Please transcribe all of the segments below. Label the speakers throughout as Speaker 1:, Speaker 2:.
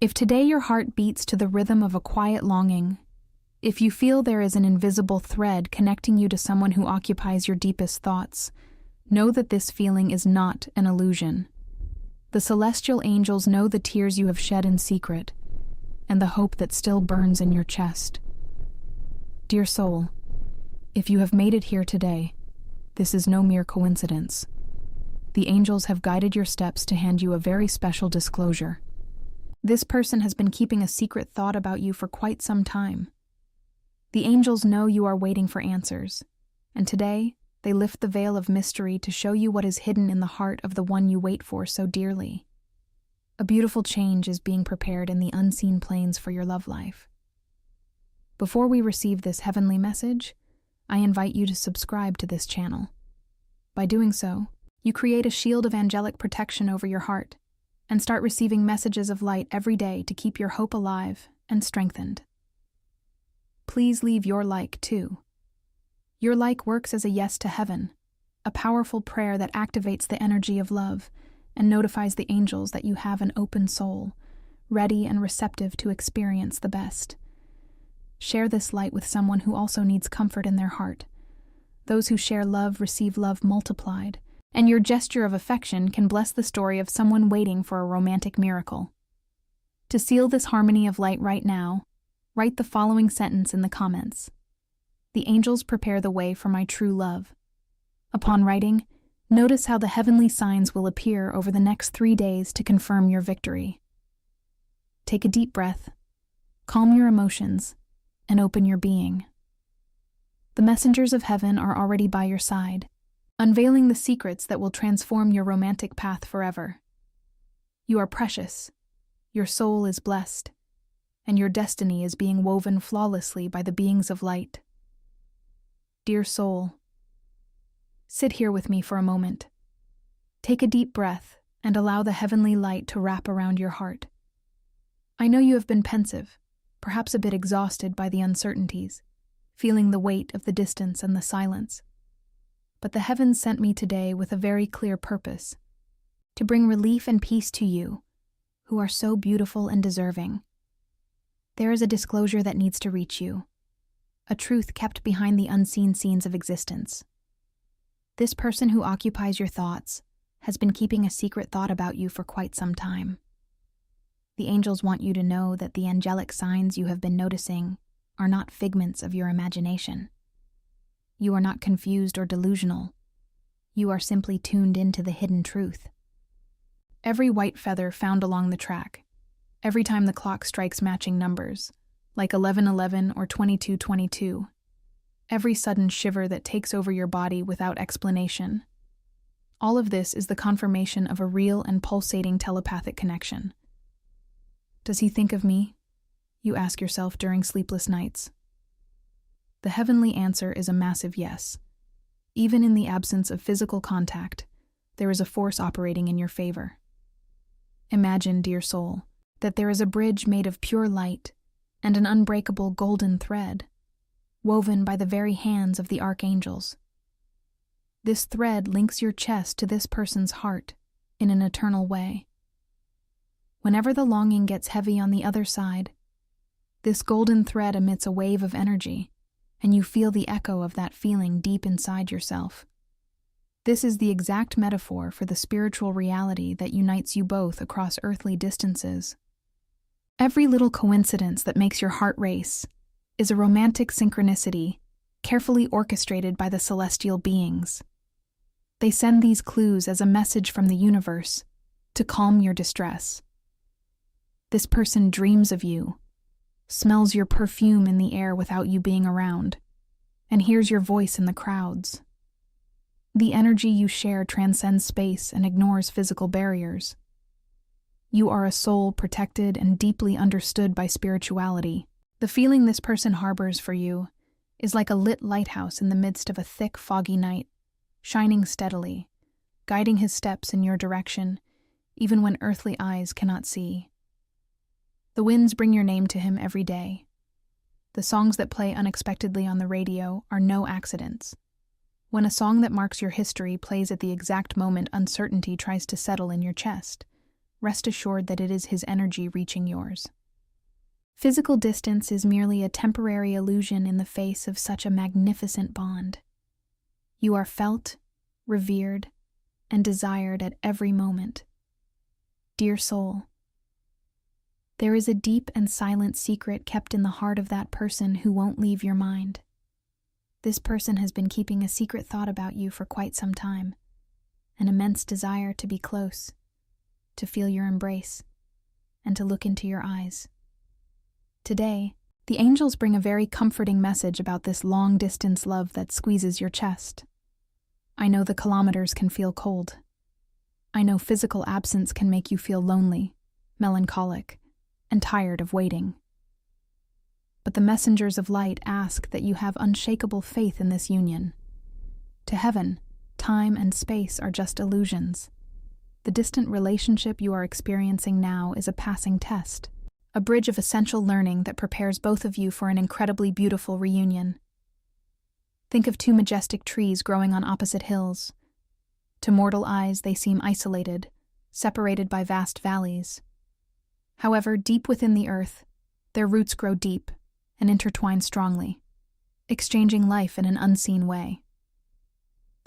Speaker 1: If today your heart beats to the rhythm of a quiet longing, if you feel there is an invisible thread connecting you to someone who occupies your deepest thoughts, know that this feeling is not an illusion. The celestial angels know the tears you have shed in secret, and the hope that still burns in your chest. Dear soul, if you have made it here today, this is no mere coincidence. The angels have guided your steps to hand you a very special disclosure. This person has been keeping a secret thought about you for quite some time. The angels know you are waiting for answers, and today they lift the veil of mystery to show you what is hidden in the heart of the one you wait for so dearly. A beautiful change is being prepared in the unseen planes for your love life. Before we receive this heavenly message, I invite you to subscribe to this channel. By doing so, you create a shield of angelic protection over your heart and start receiving messages of light every day to keep your hope alive and strengthened. Please leave your like too. Your like works as a yes to heaven, a powerful prayer that activates the energy of love and notifies the angels that you have an open soul, ready and receptive to experience the best. Share this light with someone who also needs comfort in their heart. Those who share love receive love multiplied, and your gesture of affection can bless the story of someone waiting for a romantic miracle. To seal this harmony of light right now, write the following sentence in the comments. The angels prepare the way for my true love. Upon writing, notice how the heavenly signs will appear over the next 3 days to confirm your victory. Take a deep breath, calm your emotions, and open your being. The messengers of heaven are already by your side, unveiling the secrets that will transform your romantic path forever. You are precious, your soul is blessed, and your destiny is being woven flawlessly by the beings of light. Dear soul, sit here with me for a moment. Take a deep breath and allow the heavenly light to wrap around your heart. I know you have been pensive, perhaps a bit exhausted by the uncertainties, feeling the weight of the distance and the silence. But the heavens sent me today with a very clear purpose, to bring relief and peace to you, who are so beautiful and deserving. There is a disclosure that needs to reach you, a truth kept behind the unseen scenes of existence. This person who occupies your thoughts has been keeping a secret thought about you for quite some time. The angels want you to know that the angelic signs you have been noticing are not figments of your imagination. You are not confused or delusional. You are simply tuned into the hidden truth. Every white feather found along the track, every time the clock strikes matching numbers, like 11:11 or 22:22, every sudden shiver that takes over your body without explanation. All of this is the confirmation of a real and pulsating telepathic connection. Does he think of me? You ask yourself during sleepless nights. The heavenly answer is a massive yes. Even in the absence of physical contact, there is a force operating in your favor. Imagine, dear soul, that there is a bridge made of pure light and an unbreakable golden thread, woven by the very hands of the archangels. This thread links your chest to this person's heart in an eternal way. Whenever the longing gets heavy on the other side, this golden thread emits a wave of energy, and you feel the echo of that feeling deep inside yourself. This is the exact metaphor for the spiritual reality that unites you both across earthly distances. Every little coincidence that makes your heart race is a romantic synchronicity carefully orchestrated by the celestial beings. They send these clues as a message from the universe to calm your distress. This person dreams of you, smells your perfume in the air without you being around, and hears your voice in the crowds. The energy you share transcends space and ignores physical barriers. You are a soul protected and deeply understood by spirituality. The feeling this person harbors for you is like a lit lighthouse in the midst of a thick, foggy night, shining steadily, guiding his steps in your direction, even when earthly eyes cannot see. The winds bring your name to him every day. The songs that play unexpectedly on the radio are no accidents. When a song that marks your history plays at the exact moment uncertainty tries to settle in your chest, rest assured that it is his energy reaching yours. Physical distance is merely a temporary illusion in the face of such a magnificent bond. You are felt, revered, and desired at every moment. Dear soul, there is a deep and silent secret kept in the heart of that person who won't leave your mind. This person has been keeping a secret thought about you for quite some time, an immense desire to be close, to feel your embrace, and to look into your eyes. Today, the angels bring a very comforting message about this long-distance love that squeezes your chest. I know the kilometers can feel cold. I know physical absence can make you feel lonely, melancholic, and tired of waiting. But the messengers of light ask that you have unshakable faith in this union. To heaven, time and space are just illusions. The distant relationship you are experiencing now is a passing test, a bridge of essential learning that prepares both of you for an incredibly beautiful reunion. Think of two majestic trees growing on opposite hills. To mortal eyes, they seem isolated, separated by vast valleys. However, deep within the earth, their roots grow deep and intertwine strongly, exchanging life in an unseen way.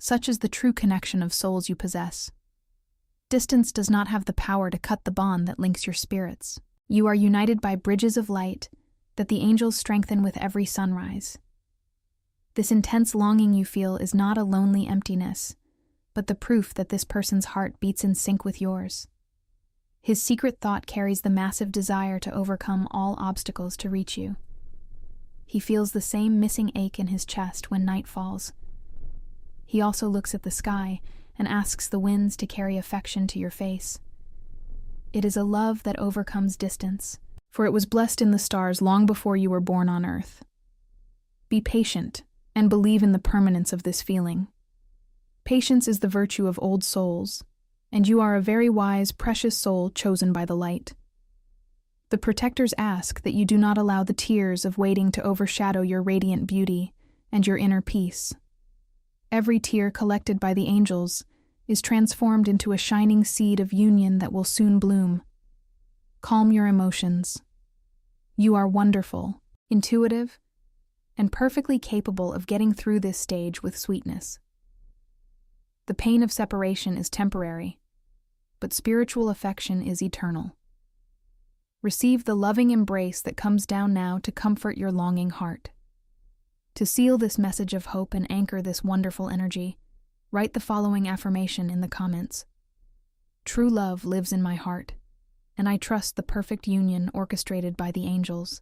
Speaker 1: Such is the true connection of souls you possess. Distance does not have the power to cut the bond that links your spirits. You are united by bridges of light that the angels strengthen with every sunrise. This intense longing you feel is not a lonely emptiness, but the proof that this person's heart beats in sync with yours. His secret thought carries the massive desire to overcome all obstacles to reach you. He feels the same missing ache in his chest when night falls. He also looks at the sky and asks the winds to carry affection to your face. It is a love that overcomes distance, for it was blessed in the stars long before you were born on earth. Be patient and believe in the permanence of this feeling. Patience is the virtue of old souls, and you are a very wise, precious soul chosen by the light. The protectors ask that you do not allow the tears of waiting to overshadow your radiant beauty and your inner peace. Every tear collected by the angels is transformed into a shining seed of union that will soon bloom. Calm your emotions. You are wonderful, intuitive, and perfectly capable of getting through this stage with sweetness. The pain of separation is temporary, but spiritual affection is eternal. Receive the loving embrace that comes down now to comfort your longing heart. To seal this message of hope and anchor this wonderful energy, write the following affirmation in the comments. True love lives in my heart, and I trust the perfect union orchestrated by the angels.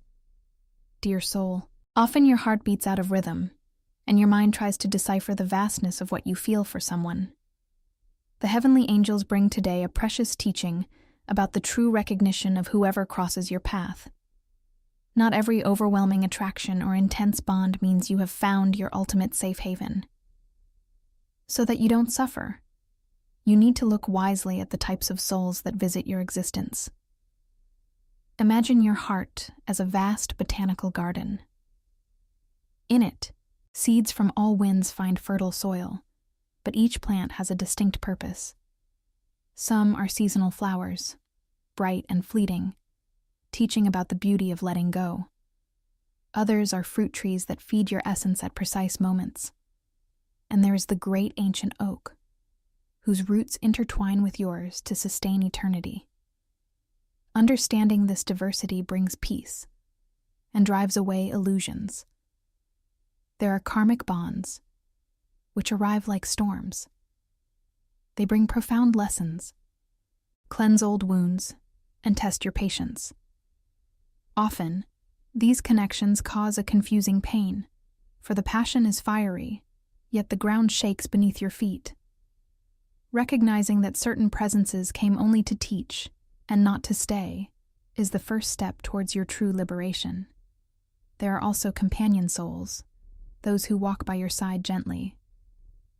Speaker 1: Dear soul, often your heart beats out of rhythm, and your mind tries to decipher the vastness of what you feel for someone. The heavenly angels bring today a precious teaching about the true recognition of whoever crosses your path. Not every overwhelming attraction or intense bond means you have found your ultimate safe haven. So that you don't suffer, you need to look wisely at the types of souls that visit your existence. Imagine your heart as a vast botanical garden. In it, seeds from all winds find fertile soil, but each plant has a distinct purpose. Some are seasonal flowers, bright and fleeting, teaching about the beauty of letting go. Others are fruit trees that feed your essence at precise moments. And there is the great ancient oak, whose roots intertwine with yours to sustain eternity. Understanding this diversity brings peace and drives away illusions. There are karmic bonds, which arrive like storms. They bring profound lessons, cleanse old wounds, and test your patience. Often, these connections cause a confusing pain, for the passion is fiery, yet the ground shakes beneath your feet. Recognizing that certain presences came only to teach and not to stay is the first step towards your true liberation. There are also companion souls, those who walk by your side gently.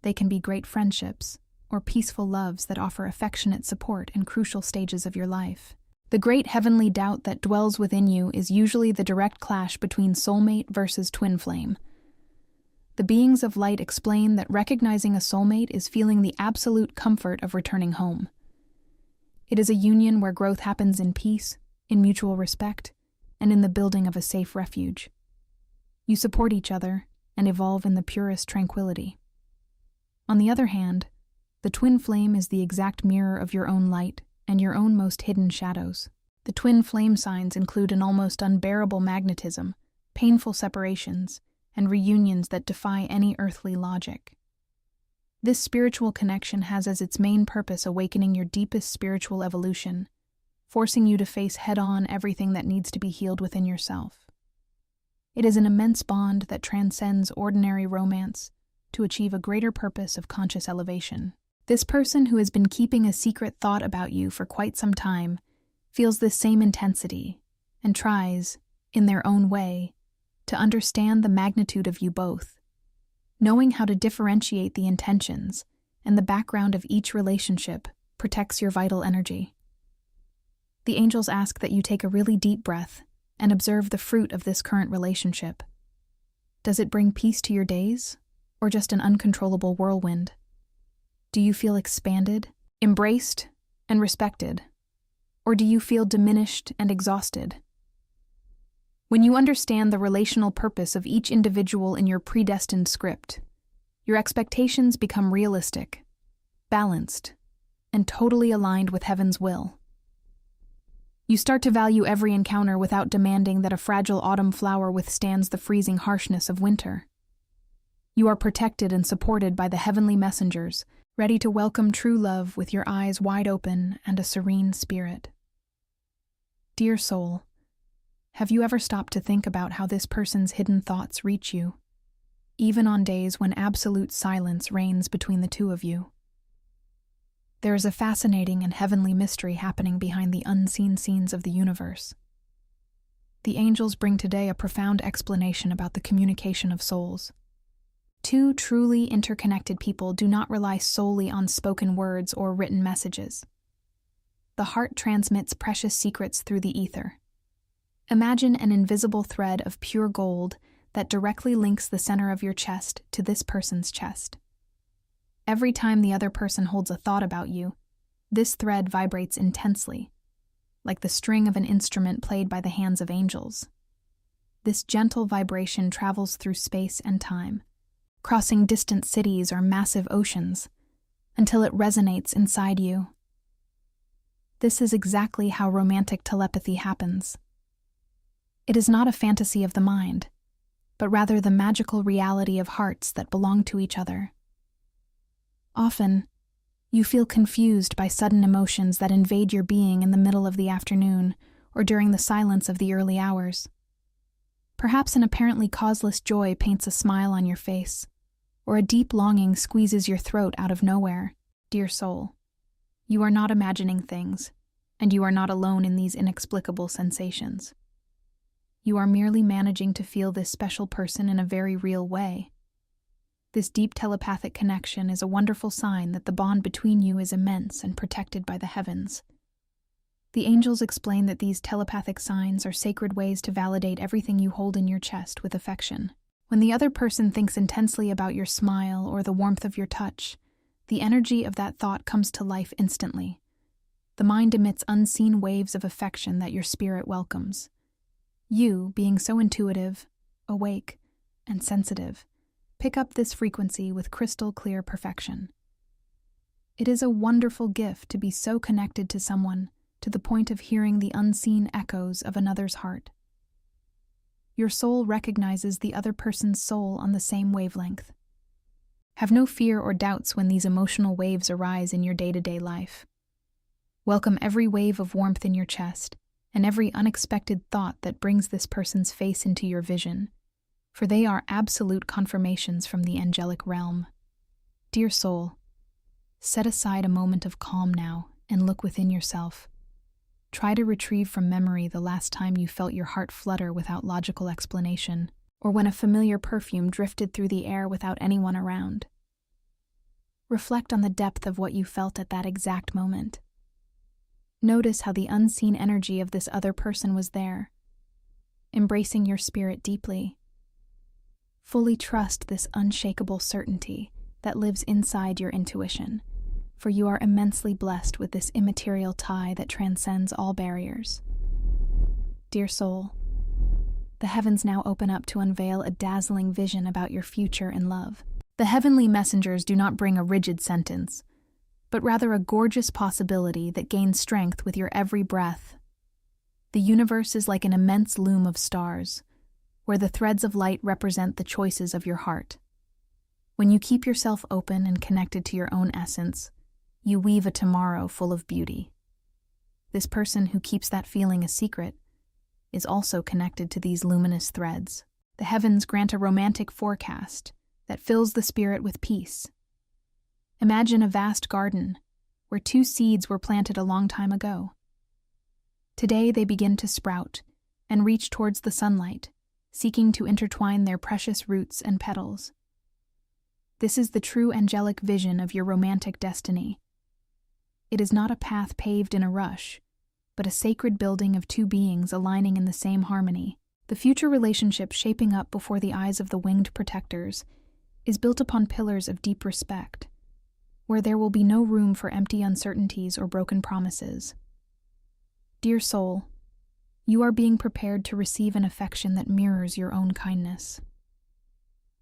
Speaker 1: They can be great friendships or peaceful loves that offer affectionate support in crucial stages of your life. The great heavenly doubt that dwells within you is usually the direct clash between soulmate versus twin flame. The beings of light explain that recognizing a soulmate is feeling the absolute comfort of returning home. It is a union where growth happens in peace, in mutual respect, and in the building of a safe refuge. You support each other and evolve in the purest tranquility. On the other hand, the twin flame is the exact mirror of your own light and your own most hidden shadows. The twin flame signs include an almost unbearable magnetism, painful separations, and reunions that defy any earthly logic. This spiritual connection has as its main purpose awakening your deepest spiritual evolution, forcing you to face head-on everything that needs to be healed within yourself. It is an immense bond that transcends ordinary romance to achieve a greater purpose of conscious elevation. This person who has been keeping a secret thought about you for quite some time feels this same intensity and tries, in their own way, to understand the magnitude of you both. Knowing how to differentiate the intentions and the background of each relationship protects your vital energy. The angels ask that you take a really deep breath and observe the fruit of this current relationship. Does it bring peace to your days, or just an uncontrollable whirlwind? Do you feel expanded, embraced, and respected? Or do you feel diminished and exhausted? When you understand the relational purpose of each individual in your predestined script, your expectations become realistic, balanced, and totally aligned with heaven's will. You start to value every encounter without demanding that a fragile autumn flower withstands the freezing harshness of winter. You are protected and supported by the heavenly messengers, ready to welcome true love with your eyes wide open and a serene spirit. Dear soul, have you ever stopped to think about how this person's hidden thoughts reach you, even on days when absolute silence reigns between the two of you? There is a fascinating and heavenly mystery happening behind the unseen scenes of the universe. The angels bring today a profound explanation about the communication of souls. Two truly interconnected people do not rely solely on spoken words or written messages. The heart transmits precious secrets through the ether. Imagine an invisible thread of pure gold that directly links the center of your chest to this person's chest. Every time the other person holds a thought about you, this thread vibrates intensely, like the string of an instrument played by the hands of angels. This gentle vibration travels through space and time, crossing distant cities or massive oceans, until it resonates inside you. This is exactly how romantic telepathy happens. It is not a fantasy of the mind, but rather the magical reality of hearts that belong to each other. Often, you feel confused by sudden emotions that invade your being in the middle of the afternoon or during the silence of the early hours. Perhaps an apparently causeless joy paints a smile on your face, or a deep longing squeezes your throat out of nowhere. Dear soul, you are not imagining things, and you are not alone in these inexplicable sensations. You are merely managing to feel this special person in a very real way. This deep telepathic connection is a wonderful sign that the bond between you is immense and protected by the heavens. The angels explain that these telepathic signs are sacred ways to validate everything you hold in your chest with affection. When the other person thinks intensely about your smile or the warmth of your touch, the energy of that thought comes to life instantly. The mind emits unseen waves of affection that your spirit welcomes. You, being so intuitive, awake, and sensitive, pick up this frequency with crystal clear perfection. It is a wonderful gift to be so connected to someone to the point of hearing the unseen echoes of another's heart. Your soul recognizes the other person's soul on the same wavelength. Have no fear or doubts when these emotional waves arise in your day-to-day life. Welcome every wave of warmth in your chest and every unexpected thought that brings this person's face into your vision, for they are absolute confirmations from the angelic realm. Dear soul, set aside a moment of calm now and look within yourself. Try to retrieve from memory the last time you felt your heart flutter without logical explanation, or when a familiar perfume drifted through the air without anyone around. Reflect on the depth of what you felt at that exact moment. Notice how the unseen energy of this other person was there, embracing your spirit deeply. Fully trust this unshakable certainty that lives inside your intuition, for you are immensely blessed with this immaterial tie that transcends all barriers. Dear soul, the heavens now open up to unveil a dazzling vision about your future in love. The heavenly messengers do not bring a rigid sentence, but rather a gorgeous possibility that gains strength with your every breath. The universe is like an immense loom of stars, where the threads of light represent the choices of your heart. When you keep yourself open and connected to your own essence, you weave a tomorrow full of beauty. This person who keeps that feeling a secret is also connected to these luminous threads. The heavens grant a romantic forecast that fills the spirit with peace. Imagine a vast garden where 2 seeds were planted a long time ago. Today they begin to sprout and reach towards the sunlight, seeking to intertwine their precious roots and petals. This is the true angelic vision of your romantic destiny. It is not a path paved in a rush, but a sacred building of 2 beings aligning in the same harmony. The future relationship shaping up before the eyes of the winged protectors is built upon pillars of deep respect, where there will be no room for empty uncertainties or broken promises. Dear soul, you are being prepared to receive an affection that mirrors your own kindness.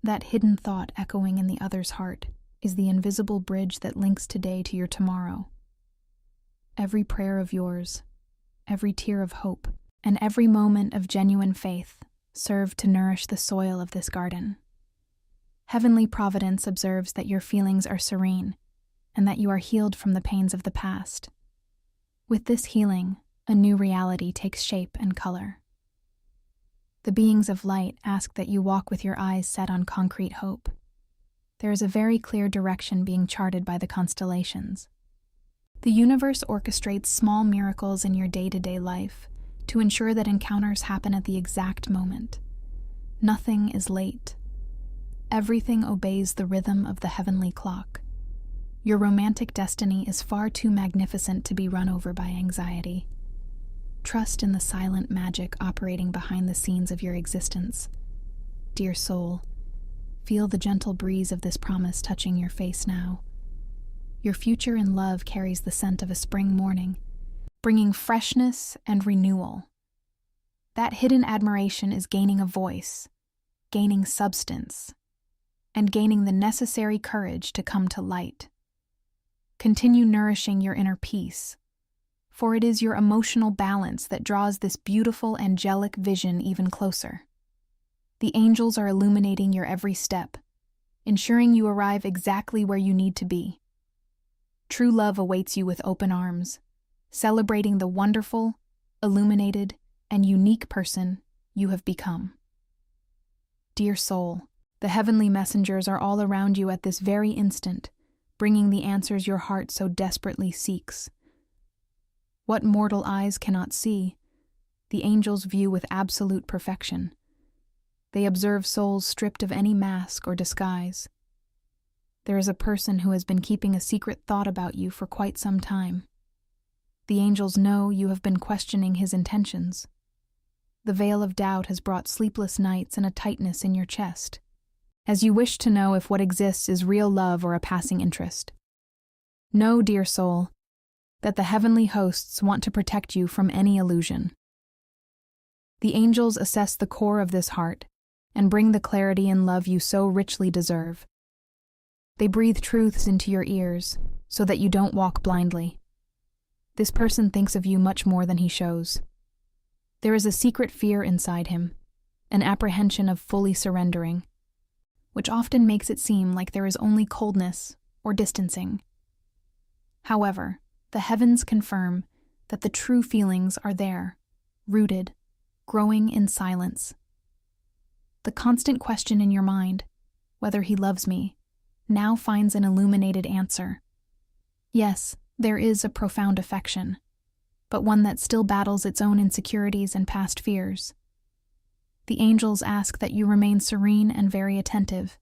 Speaker 1: That hidden thought echoing in the other's heart is the invisible bridge that links today to your tomorrow. Every prayer of yours, every tear of hope, and every moment of genuine faith serve to nourish the soil of this garden. Heavenly Providence observes that your feelings are serene and that you are healed from the pains of the past. With this healing, a new reality takes shape and color. The beings of light ask that you walk with your eyes set on concrete hope. There is a very clear direction being charted by the constellations. The universe orchestrates small miracles in your day-to-day life to ensure that encounters happen at the exact moment. Nothing is late. Everything obeys the rhythm of the heavenly clock. Your romantic destiny is far too magnificent to be run over by anxiety. Trust in the silent magic operating behind the scenes of your existence. Dear soul, feel the gentle breeze of this promise touching your face now. Your future in love carries the scent of a spring morning, bringing freshness and renewal. That hidden admiration is gaining a voice, gaining substance, and gaining the necessary courage to come to light. Continue nourishing your inner peace, for it is your emotional balance that draws this beautiful angelic vision even closer. The angels are illuminating your every step, ensuring you arrive exactly where you need to be. True love awaits you with open arms, celebrating the wonderful, illuminated, and unique person you have become. Dear soul, the heavenly messengers are all around you at this very instant, bringing the answers your heart so desperately seeks. What mortal eyes cannot see, the angels view with absolute perfection. They observe souls stripped of any mask or disguise. There is a person who has been keeping a secret thought about you for quite some time. The angels know you have been questioning his intentions. The veil of doubt has brought sleepless nights and a tightness in your chest, as you wish to know if what exists is real love or a passing interest. Know, dear soul, that the heavenly hosts want to protect you from any illusion. The angels assess the core of this heart and bring the clarity and love you so richly deserve. They breathe truths into your ears so that you don't walk blindly. This person thinks of you much more than he shows. There is a secret fear inside him, an apprehension of fully surrendering, which often makes it seem like there is only coldness or distancing. However, the heavens confirm that the true feelings are there, rooted, growing in silence. The constant question in your mind, whether he loves me, now finds an illuminated answer. Yes, there is a profound affection, but one that still battles its own insecurities and past fears. The angels ask that you remain serene and very attentive.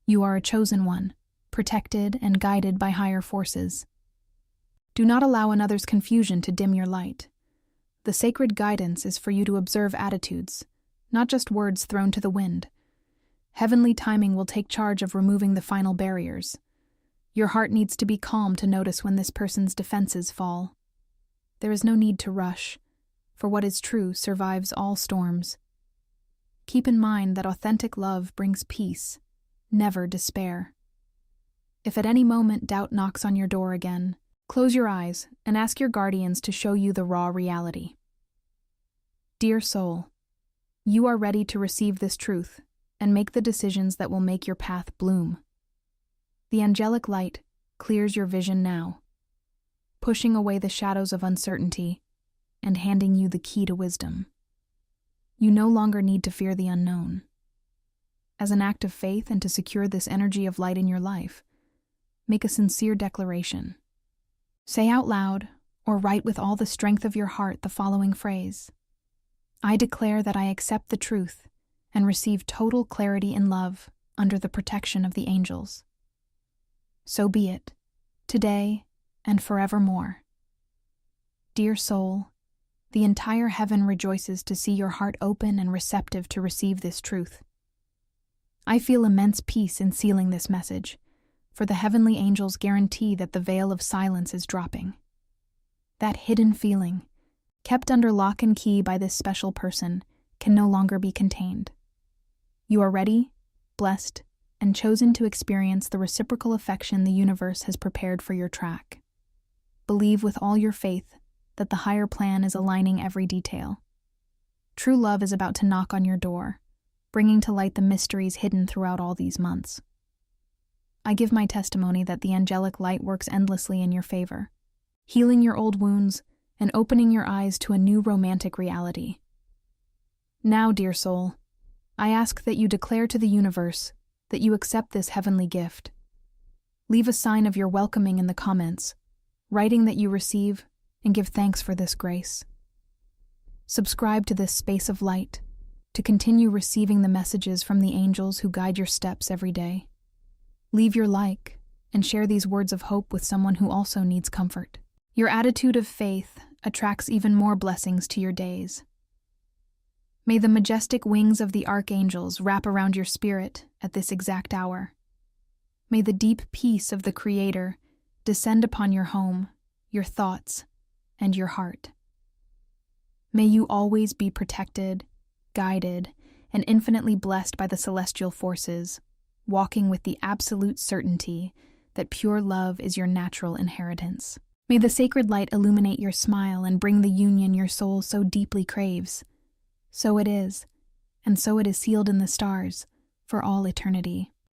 Speaker 1: You are a chosen one, protected and guided by higher forces. Do not allow another's confusion to dim your light. The sacred guidance is for you to observe attitudes, not just words thrown to the wind. Heavenly timing will take charge of removing the final barriers. Your heart needs to be calm to notice when this person's defenses fall. There is no need to rush, for what is true survives all storms. Keep in mind that authentic love brings peace, never despair. If at any moment doubt knocks on your door again, close your eyes and ask your guardians to show you the raw reality. Dear soul, you are ready to receive this truth and make the decisions that will make your path bloom. The angelic light clears your vision now, pushing away the shadows of uncertainty and handing you the key to wisdom. You no longer need to fear the unknown. As an act of faith and to secure this energy of light in your life, make a sincere declaration. Say out loud or write with all the strength of your heart the following phrase: I declare that I accept the truth and receive total clarity in love under the protection of the angels. So be it, today and forevermore. Dear soul, the entire heaven rejoices to see your heart open and receptive to receive this truth. I feel immense peace in sealing this message, for the heavenly angels guarantee that the veil of silence is dropping. That hidden feeling, kept under lock and key by this special person, can no longer be contained. You are ready, blessed, and chosen to experience the reciprocal affection the universe has prepared for your track. Believe with all your faith that the higher plan is aligning every detail. True love is about to knock on your door, bringing to light the mysteries hidden throughout all these months. I give my testimony that the angelic light works endlessly in your favor, healing your old wounds and opening your eyes to a new romantic reality. Now, dear soul, I ask that you declare to the universe that you accept this heavenly gift. Leave a sign of your welcoming in the comments, writing that you receive and give thanks for this grace. Subscribe to this space of light to continue receiving the messages from the angels who guide your steps every day. Leave your like and share these words of hope with someone who also needs comfort. Your attitude of faith attracts even more blessings to your days. May the majestic wings of the archangels wrap around your spirit at this exact hour. May the deep peace of the Creator descend upon your home, your thoughts, and your heart. May you always be protected, guided, and infinitely blessed by the celestial forces, walking with the absolute certainty that pure love is your natural inheritance. May the sacred light illuminate your smile and bring the union your soul so deeply craves. So it is, and so it is sealed in the stars for all eternity.